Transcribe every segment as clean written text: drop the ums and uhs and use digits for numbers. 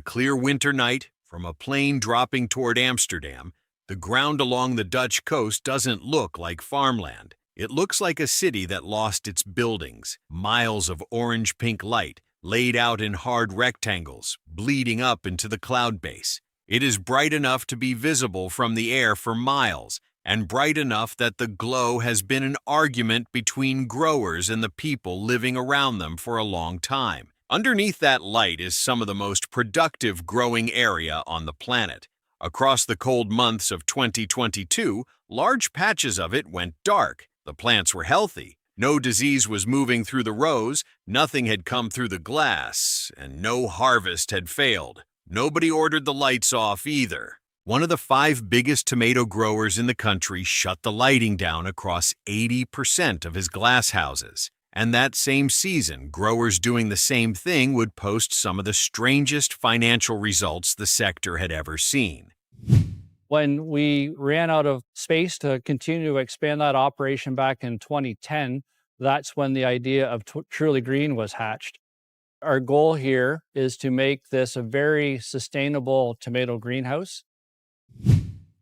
clear winter night, from a plane dropping toward Amsterdam, the ground along the Dutch coast doesn't look like farmland. It looks like a city that lost its buildings, miles of orange-pink light laid out in hard rectangles, bleeding up into the cloud base. It is bright enough to be visible from the air for miles, and bright enough that the glow has been an argument between growers and the people living around them for a long time. Underneath that light is some of the most productive growing area on the planet. Across the cold months of 2022, large patches of it went dark. The plants were healthy. No disease was moving through the rows, nothing had come through the glass, and no harvest had failed. Nobody ordered the lights off either. One of the 5 biggest tomato growers in the country shut the lighting down across 80% of his glass houses. And that same season, growers doing the same thing would post some of the strangest financial results the sector had ever seen. When we ran out of space to continue to expand that operation back in 2010, that's when the idea of Truly Green was hatched. Our goal here is to make this a very sustainable tomato greenhouse.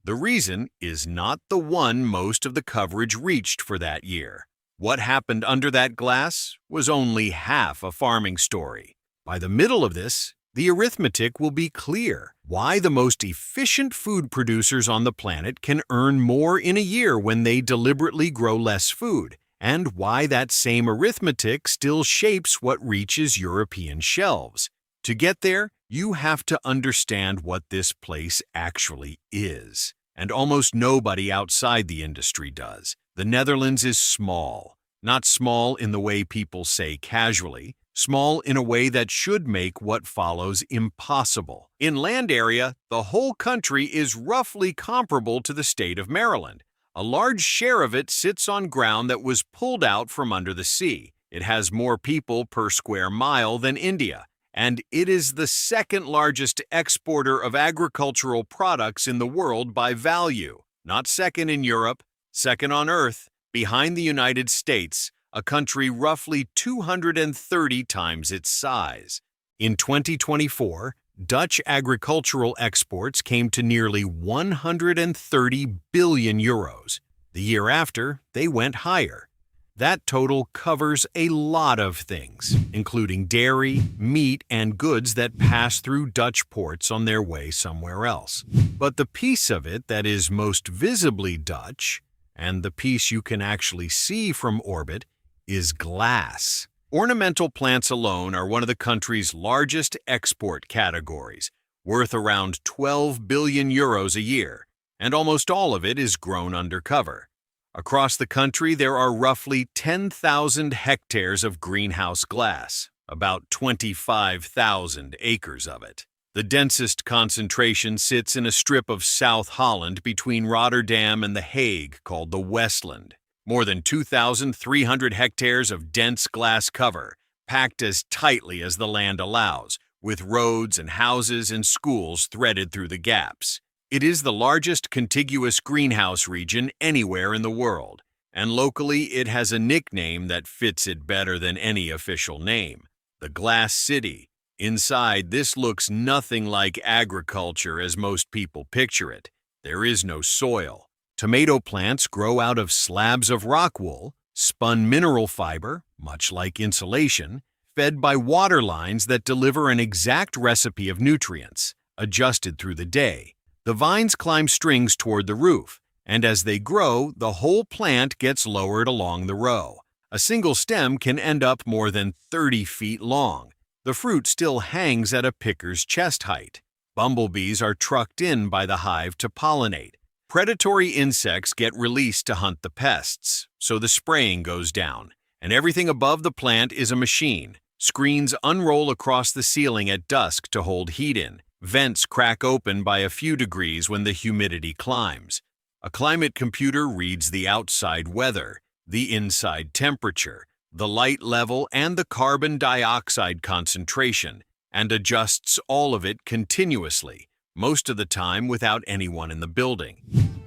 The reason is not the one most of the coverage reached for that year. What happened under that glass was only half a farming story. By the middle of this, the arithmetic will be clear. Why the most efficient food producers on the planet can earn more in a year when they deliberately grow less food, and why that same arithmetic still shapes what reaches European shelves. To get there, you have to understand what this place actually is. And almost nobody outside the industry does. The Netherlands is small. Not small in the way people say casually, small in a way that should make what follows impossible. In land area, the whole country is roughly comparable to the state of Maryland. A large share of it sits on ground that was pulled out from under the sea. It has more people per square mile than India, and it is the second largest exporter of agricultural products in the world by value. Not second in Europe, second on Earth, behind the United States, a country roughly 230 times its size. In 2024, Dutch agricultural exports came to nearly 130 billion euros. The year after, they went higher. That total covers a lot of things, including dairy, meat, and goods that pass through Dutch ports on their way somewhere else. But the piece of it that is most visibly Dutch, and the piece you can actually see from orbit, is glass. Ornamental plants alone are one of the country's largest export categories, worth around 12 billion euros a year, and almost all of it is grown undercover. Across the country, there are roughly 10,000 hectares of greenhouse glass, about 25,000 acres of it. The densest concentration sits in a strip of South Holland between Rotterdam and The Hague called the Westland. More than 2,300 hectares of dense glass cover, packed as tightly as the land allows, with roads and houses and schools threaded through the gaps. It is the largest contiguous greenhouse region anywhere in the world, and locally it has a nickname that fits it better than any official name: the Glass City. Inside, this looks nothing like agriculture as most people picture it. There is no soil. Tomato plants grow out of slabs of rock wool, spun mineral fiber, much like insulation, fed by water lines that deliver an exact recipe of nutrients, adjusted through the day. The vines climb strings toward the roof, and as they grow, the whole plant gets lowered along the row. A single stem can end up more than 30 feet long. The fruit still hangs at a picker's chest height. Bumblebees are trucked in by the hive to pollinate. Predatory insects get released to hunt the pests, so the spraying goes down, and everything above the plant is a machine. Screens unroll across the ceiling at dusk to hold heat in. Vents crack open by a few degrees when the humidity climbs. A climate computer reads the outside weather, the inside temperature, the light level, and the carbon dioxide concentration, and adjusts all of it continuously, most of the time without anyone in the building.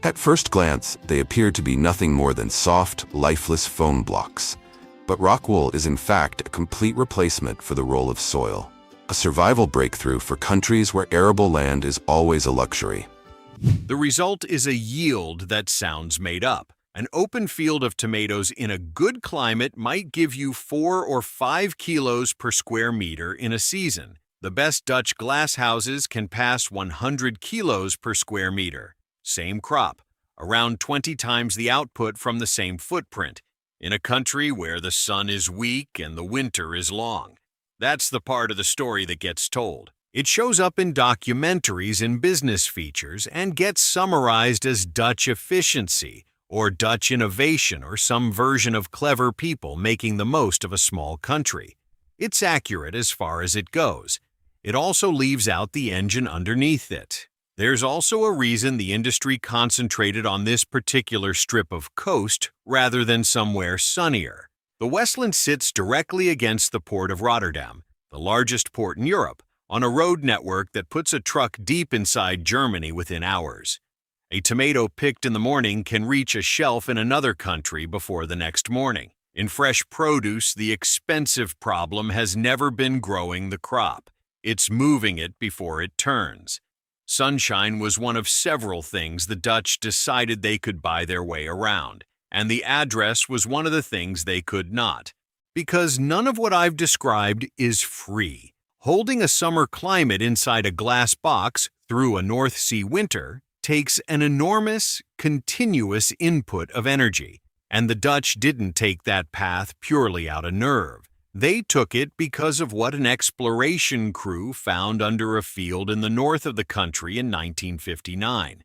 At first glance, they appear to be nothing more than soft, lifeless foam blocks. But rock wool is in fact a complete replacement for the role of soil. a survival breakthrough for countries where arable land is always a luxury. The result is a yield that sounds made up. An open field of tomatoes in a good climate might give you 4 or 5 kilos per square meter in a season. The best Dutch glass houses can pass 100 kilos per square meter. Same crop, around 20 times the output from the same footprint, in a country where the sun is weak and the winter is long. That's the part of the story that gets told. It shows up in documentaries and business features and gets summarized as Dutch efficiency or Dutch innovation or some version of clever people making the most of a small country. It's accurate as far as it goes. It also leaves out the engine underneath it. There's also a reason the industry concentrated on this particular strip of coast rather than somewhere sunnier. The Westland sits directly against the port of Rotterdam, the largest port in Europe, on a road network that puts a truck deep inside Germany within hours. A tomato picked in the morning can reach a shelf in another country before the next morning. In fresh produce, the expensive problem has never been growing the crop. It's moving it before it turns. Sunshine was one of several things the Dutch decided they could buy their way around, and the address was one of the things they could not. Because none of what I've described is free. Holding a summer climate inside a glass box through a North Sea winter takes an enormous, continuous input of energy, and the Dutch didn't take that path purely out of nerve. They took it because of what an exploration crew found under a field in the north of the country in 1959.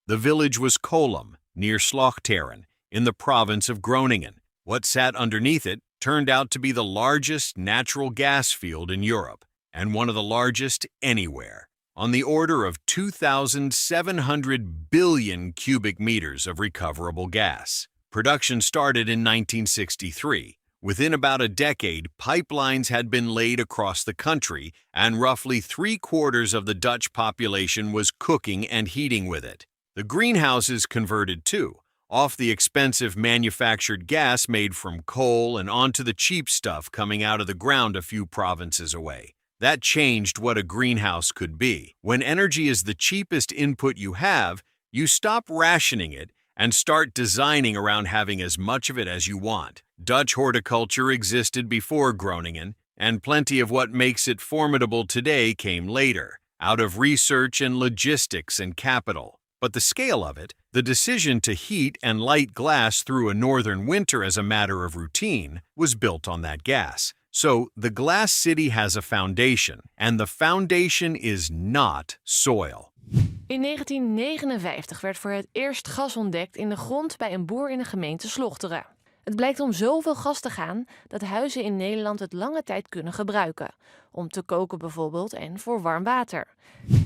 The village was Kolum, near Slochteren, in the province of Groningen. What sat underneath it turned out to be the largest natural gas field in Europe, and one of the largest anywhere, on the order of 2,700 billion cubic meters of recoverable gas. Production started in 1963. Within about a decade, pipelines had been laid across the country, and roughly 3/4 of the Dutch population was cooking and heating with it. The greenhouses converted too, off the expensive manufactured gas made from coal and onto the cheap stuff coming out of the ground a few provinces away. That changed what a greenhouse could be. When energy is the cheapest input you have, you stop rationing it and start designing around having as much of it as you want. Dutch horticulture existed before Groningen, and plenty of what makes it formidable today came later, out of research and logistics and capital. But the scale of it, the decision to heat and light glass through a northern winter as a matter of routine, was built on that gas. So the glass city has a foundation, and the foundation is not soil. In 1959 werd voor het eerst gas ontdekt in de grond bij een boer in de gemeente Slochteren. Het blijkt om zoveel gas te gaan dat huizen in Nederland het lange tijd kunnen gebruiken. Om te koken bijvoorbeeld en voor warm water.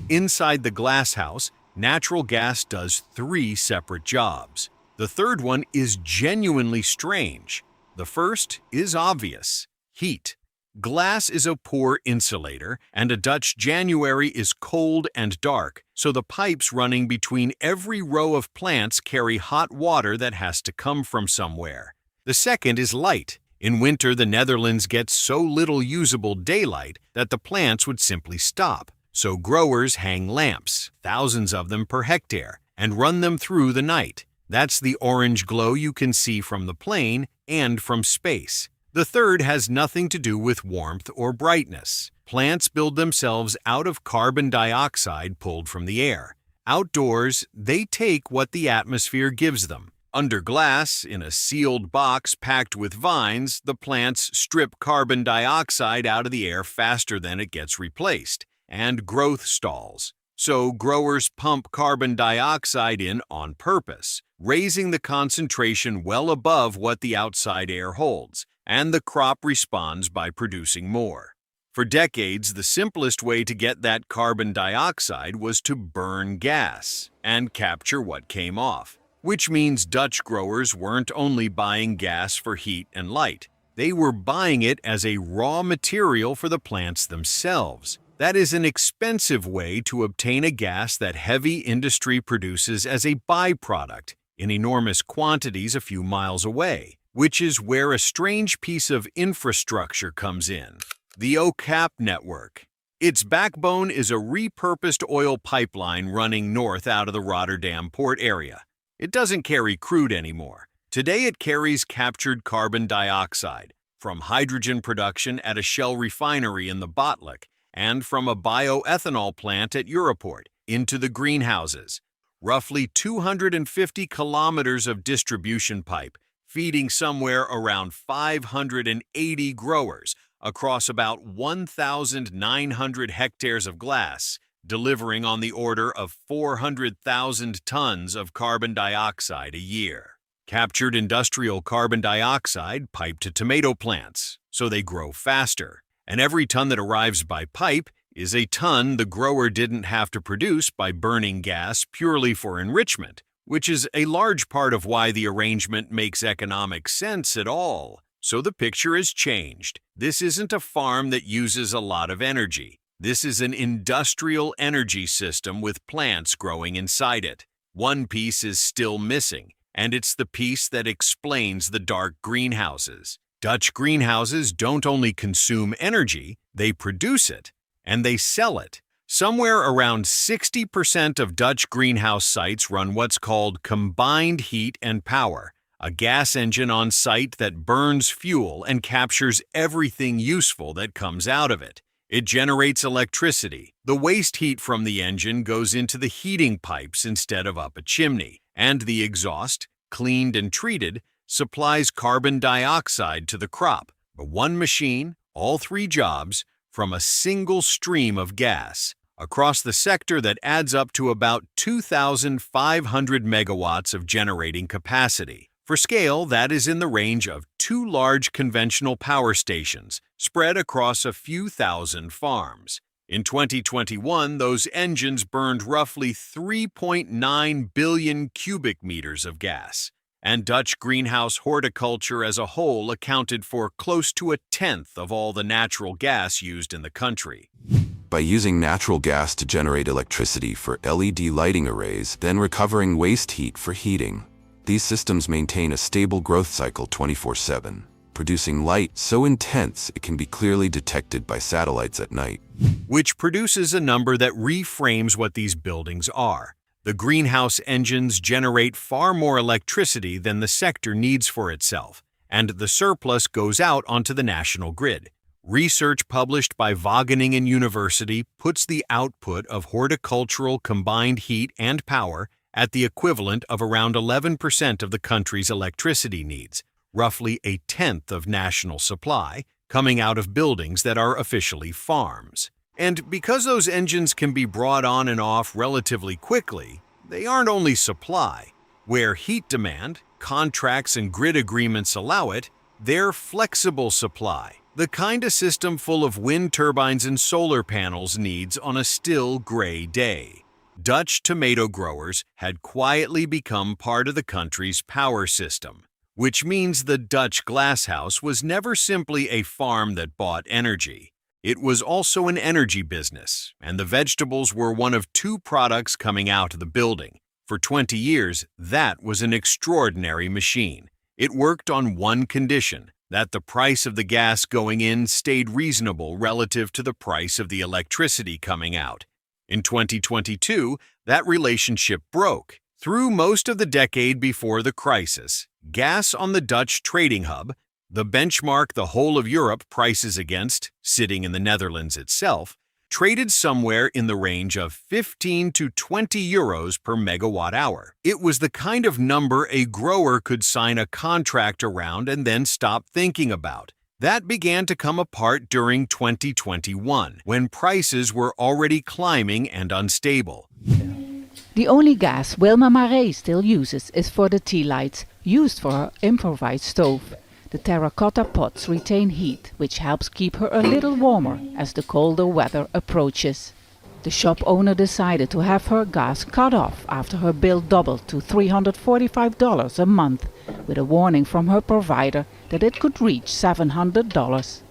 Inside the glass house, natural gas does 3 separate jobs. The third one is genuinely strange. The first is obvious: heat. Glass is a poor insulator, and a Dutch January is cold and dark, so the pipes running between every row of plants carry hot water that has to come from somewhere. The second is light. In winter, the Netherlands gets so little usable daylight that the plants would simply stop. So growers hang lamps, thousands of them per hectare, and run them through the night. That's the orange glow you can see from the plane and from space. The third has nothing to do with warmth or brightness. Plants build themselves out of carbon dioxide pulled from the air. Outdoors, they take what the atmosphere gives them. Under glass, in a sealed box packed with vines, the plants strip carbon dioxide out of the air faster than it gets replaced, and growth stalls. So growers pump carbon dioxide in on purpose, raising the concentration well above what the outside air holds, and the crop responds by producing more. For decades, the simplest way to get that carbon dioxide was to burn gas and capture what came off, which means Dutch growers weren't only buying gas for heat and light, they were buying it as a raw material for the plants themselves. That is an expensive way to obtain a gas that heavy industry produces as a byproduct in enormous quantities a few miles away, which is where a strange piece of infrastructure comes in. The OCAP network. Its backbone is a repurposed oil pipeline running north out of the Rotterdam port area. It doesn't carry crude anymore. Today it carries captured carbon dioxide from hydrogen production at a Shell refinery in the Botlek and from a bio-ethanol plant at Europoort into the greenhouses. Roughly 250 kilometers of distribution pipe feeding somewhere around 580 growers across about 1,900 hectares of glass, delivering on the order of 400,000 tons of carbon dioxide a year. Captured industrial carbon dioxide piped to tomato plants, so they grow faster. And every ton that arrives by pipe is a ton the grower didn't have to produce by burning gas purely for enrichment, which is a large part of why the arrangement makes economic sense at all. So the picture has changed. This isn't a farm that uses a lot of energy. This is an industrial energy system with plants growing inside it. One piece is still missing, and it's the piece that explains the dark greenhouses. Dutch greenhouses don't only consume energy, they produce it, and they sell it. Somewhere around 60% of Dutch greenhouse sites run what's called combined heat and power, a gas engine on site that burns fuel and captures everything useful that comes out of it. It generates electricity. The waste heat from the engine goes into the heating pipes instead of up a chimney, and the exhaust, cleaned and treated, supplies carbon dioxide to the crop. But one machine, all three jobs, from a single stream of gas. Across the sector that adds up to about 2,500 megawatts of generating capacity. For scale, that is in the range of 2 large conventional power stations spread across a few thousand farms. In 2021, those engines burned roughly 3.9 billion cubic meters of gas, and Dutch greenhouse horticulture as a whole accounted for close to a tenth of all the natural gas used in the country. By using natural gas to generate electricity for LED lighting arrays, then recovering waste heat for heating, these systems maintain a stable growth cycle 24/7, producing light so intense it can be clearly detected by satellites at night. Which produces a number that reframes what these buildings are. The greenhouse engines generate far more electricity than the sector needs for itself, and the surplus goes out onto the national grid. Research published by Wageningen University puts the output of horticultural combined heat and power at the equivalent of around 11% of the country's electricity needs, roughly a tenth of national supply, coming out of buildings that are officially farms. And because those engines can be brought on and off relatively quickly, they aren't only supply. Where heat demand, contracts and grid agreements allow it, they're flexible supply, the kind of system full of wind turbines and solar panels needs on a still gray day. Dutch tomato growers had quietly become part of the country's power system, which means the Dutch glasshouse was never simply a farm that bought energy. It was also an energy business, and the vegetables were one of 2 products coming out of the building. For 20 years, that was an extraordinary machine. It worked on one condition, that the price of the gas going in stayed reasonable relative to the price of the electricity coming out. In 2022, that relationship broke. Through most of the decade before the crisis, gas on the Dutch trading hub, the benchmark the whole of Europe prices against, sitting in the Netherlands itself, traded somewhere in the range of 15 to 20 euros per megawatt hour. It was the kind of number a grower could sign a contract around and then stop thinking about. That began to come apart during 2021, when prices were already climbing and unstable. The only gas Wilma Marais still uses is for the tea lights, used for her improvised stove. The terracotta pots retain heat, which helps keep her a little warmer as the colder weather approaches. The shop owner decided to have her gas cut off after her bill doubled to $345 a month, with a warning from her provider that it could reach $700.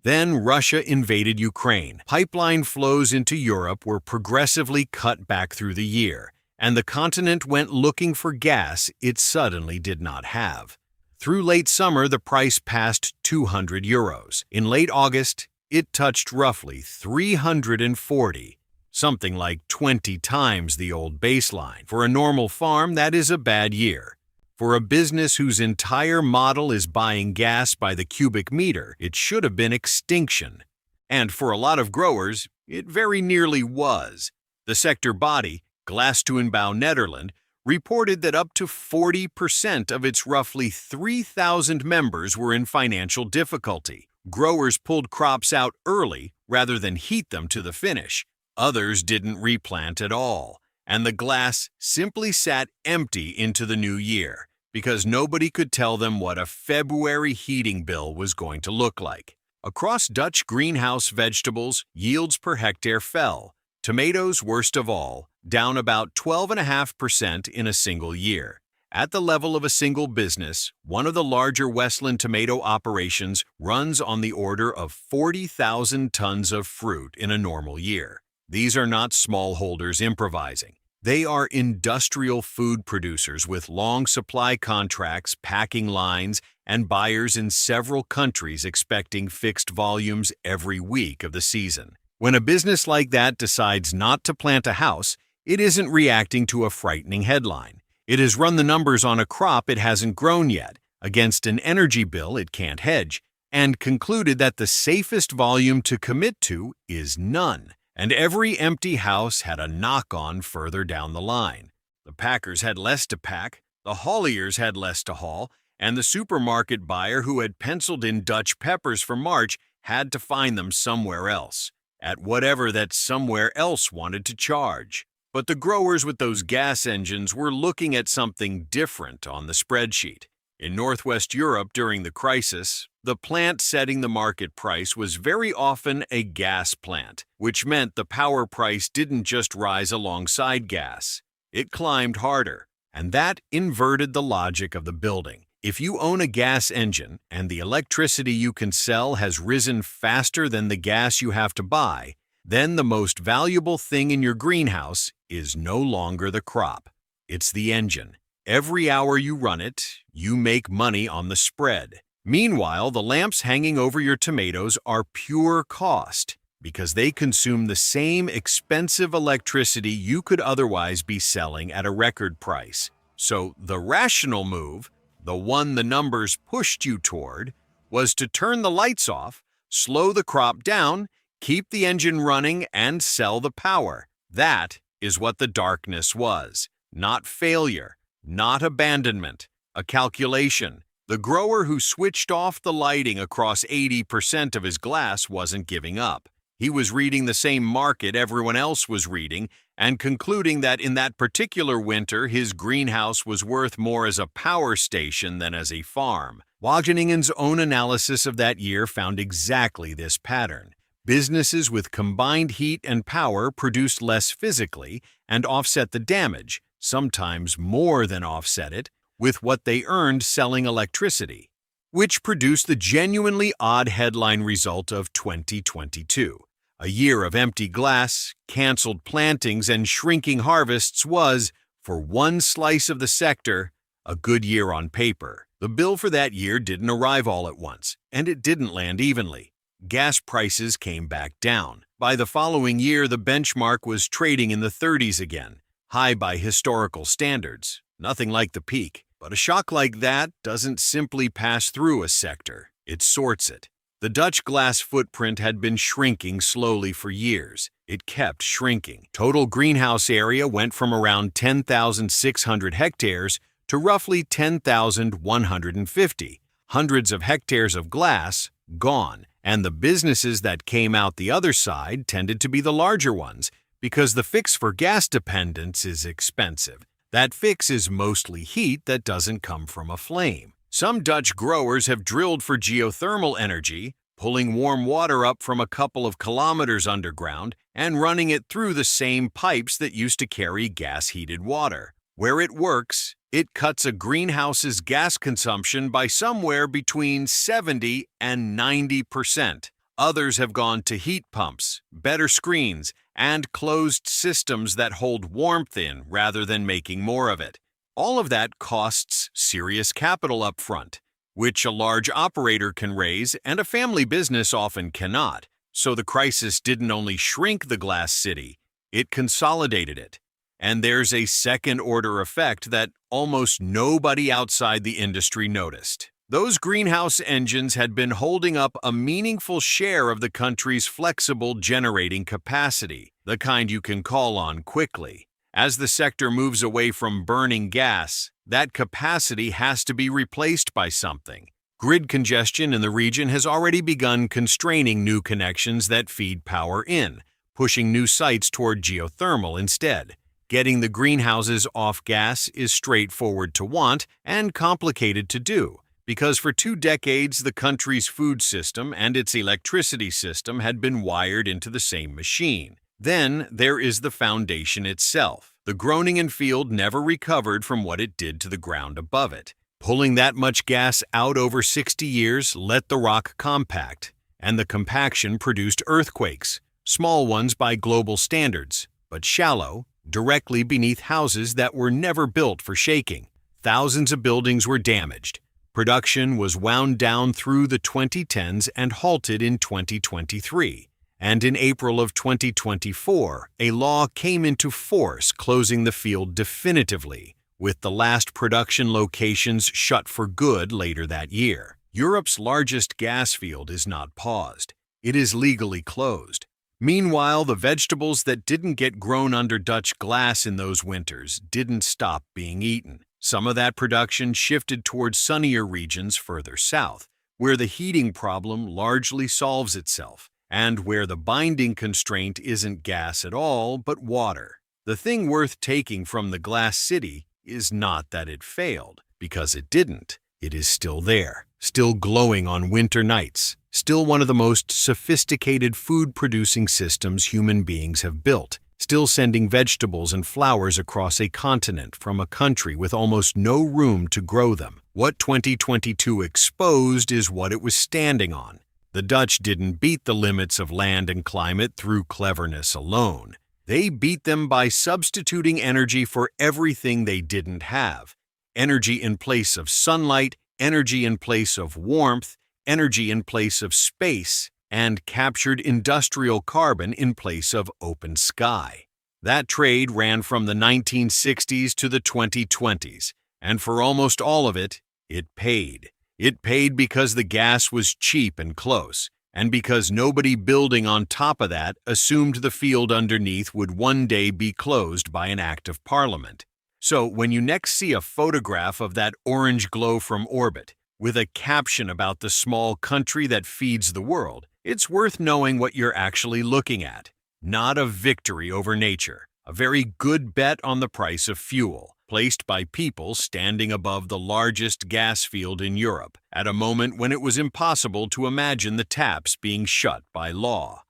Then Russia invaded Ukraine. Pipeline flows into Europe were progressively cut back through the year, and the continent went looking for gas it suddenly did not have. Through late summer, the price passed 200 euros. In late August, it touched roughly 340, something like 20 times the old baseline. For a normal farm, that is a bad year. For a business whose entire model is buying gas by the cubic meter, it should have been extinction. And for a lot of growers, it very nearly was. The sector body, Glastuinbouw Nederland, reported that up to 40% of its roughly 3,000 members were in financial difficulty. Growers pulled crops out early rather than heat them to the finish. Others didn't replant at all, and the glass simply sat empty into the new year because nobody could tell them what a February heating bill was going to look like. Across Dutch greenhouse vegetables, yields per hectare fell. Tomatoes, worst of all, down about 12.5% in a single year. At the level of a single business, one of the larger Westland tomato operations runs on the order of 40,000 tons of fruit in a normal year. These are not smallholders improvising. They are industrial food producers with long supply contracts, packing lines, and buyers in several countries expecting fixed volumes every week of the season. When a business like that decides not to plant a house, it isn't reacting to a frightening headline. It has run the numbers on a crop it hasn't grown yet, against an energy bill it can't hedge, and concluded that the safest volume to commit to is none. And every empty house had a knock-on further down the line. The packers had less to pack, the hauliers had less to haul, and the supermarket buyer who had penciled in Dutch peppers for March had to find them somewhere else, at whatever that somewhere else wanted to charge. But the growers with those gas engines were looking at something different on the spreadsheet. In Northwest Europe during the crisis, the plant setting the market price was very often a gas plant, which meant the power price didn't just rise alongside gas. It climbed harder, and that inverted the logic of the building. If you own a gas engine and the electricity you can sell has risen faster than the gas you have to buy, then the most valuable thing in your greenhouse is no longer the crop. It's the engine. Every hour you run it, you make money on the spread. Meanwhile, the lamps hanging over your tomatoes are pure cost because they consume the same expensive electricity you could otherwise be selling at a record price. So the rational move, the one the numbers pushed you toward, was to turn the lights off, slow the crop down, keep the engine running, and sell the power. That is what the darkness was. Not failure, not abandonment, a calculation. The grower who switched off the lighting across 80% of his glass wasn't giving up. He was reading the same market everyone else was reading and concluding that in that particular winter his greenhouse was worth more as a power station than as a farm. Wageningen's own analysis of that year found exactly this pattern. Businesses with combined heat and power produced less physically and offset the damage, sometimes more than offset it, with what they earned selling electricity, which produced the genuinely odd headline result of 2022. A year of empty glass, canceled plantings, and shrinking harvests was, for one slice of the sector, a good year on paper. The bill for that year didn't arrive all at once, and it didn't land evenly. Gas prices came back down. By the following year, the benchmark was trading in the 30s again, high by historical standards, nothing like the peak. But a shock like that doesn't simply pass through a sector, it sorts it. The Dutch glass footprint had been shrinking slowly for years. It kept shrinking. Total greenhouse area went from around 10,600 hectares to roughly 10,150. Hundreds of hectares of glass gone, and the businesses that came out the other side tended to be the larger ones because the fix for gas dependence is expensive. That fix is mostly heat that doesn't come from a flame. Some Dutch growers have drilled for geothermal energy, pulling warm water up from a couple of kilometers underground and running it through the same pipes that used to carry gas-heated water. Where it works, it cuts a greenhouse's gas consumption by somewhere between 70 and 90%. Others have gone to heat pumps, better screens, and closed systems that hold warmth in rather than making more of it. All of that costs serious capital up front, which a large operator can raise and a family business often cannot. So the crisis didn't only shrink the glass city, it consolidated it. And there's a second-order effect that almost nobody outside the industry noticed. Those greenhouse engines had been holding up a meaningful share of the country's flexible generating capacity, the kind you can call on quickly. As the sector moves away from burning gas, that capacity has to be replaced by something. Grid congestion in the region has already begun constraining new connections that feed power in, pushing new sites toward geothermal instead. Getting the greenhouses off gas is straightforward to want and complicated to do, because for 2 decades the country's food system and its electricity system had been wired into the same machine. Then there is the foundation itself. The Groningen field never recovered from what it did to the ground above it. Pulling that much gas out over 60 years let the rock compact, and the compaction produced earthquakes, small ones by global standards, but shallow, directly beneath houses that were never built for shaking. Thousands of buildings were damaged. Production was wound down through the 2010s and halted in 2023. And in April of 2024, a law came into force closing the field definitively, with the last production locations shut for good later that year. Europe's largest gas field is not paused. It is legally closed. Meanwhile, the vegetables that didn't get grown under Dutch glass in those winters didn't stop being eaten. Some of that production shifted towards sunnier regions further south, where the heating problem largely solves itself, and where the binding constraint isn't gas at all, but water. The thing worth taking from the glass city is not that it failed, because it didn't. It is still there, still glowing on winter nights, still one of the most sophisticated food-producing systems human beings have built, still sending vegetables and flowers across a continent from a country with almost no room to grow them. What 2022 exposed is what it was standing on. The Dutch didn't beat the limits of land and climate through cleverness alone. They beat them by substituting energy for everything they didn't have. Energy in place of sunlight, energy in place of warmth, energy in place of space, and captured industrial carbon in place of open sky. That trade ran from the 1960s to the 2020s, and for almost all of it, it paid. It paid because the gas was cheap and close, and because nobody building on top of that assumed the field underneath would one day be closed by an act of parliament. So when you next see a photograph of that orange glow from orbit, with a caption about the small country that feeds the world, it's worth knowing what you're actually looking at. Not a victory over nature, a very good bet on the price of fuel, placed by people standing above the largest gas field in Europe, at a moment when it was impossible to imagine the taps being shut by law.